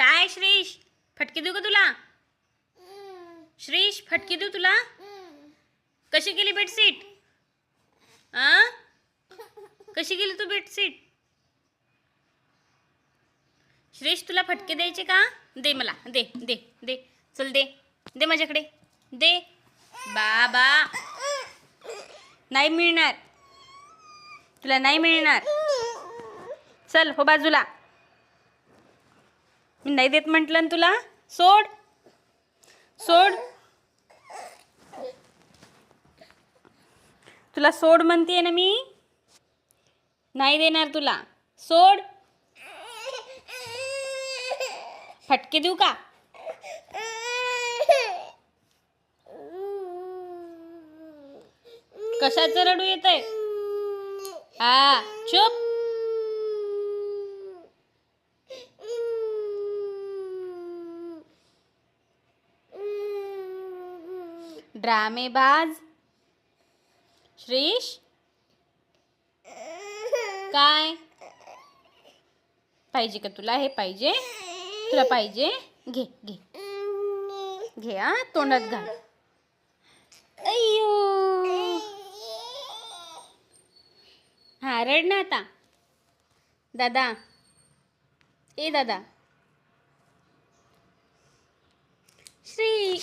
काय श्रीश, फटके देऊ का तुला? श्रीश, फटके देऊ तुला? कशी गेली बेडशीट? कशी गेली तू बेडशीट? श्रीश, तुला फटके द्यायचे का? दे मला, दे दे दे, चल दे दे माझ्याकडे, दे. बाबा, नाही मिळणार तुला, नाही मिळणार. चल हो बाजूला, मी नाही देत म्हटलं ना तुला. सोड सोड, तुला सोड म्हणतेय ना मी, नाही देणार तुला. सोड. फटके देऊ का? कशाचं रडू येतंय? हा, चुप. ड्रामेबाज. श्रीश, काय पाहिजे का तुला? हे पाहिजे तुला? पाहिजे, घे घे घे. तोंडात घाल. अय्यो, हा, रड ना आता. दादा, ए दादा. श्री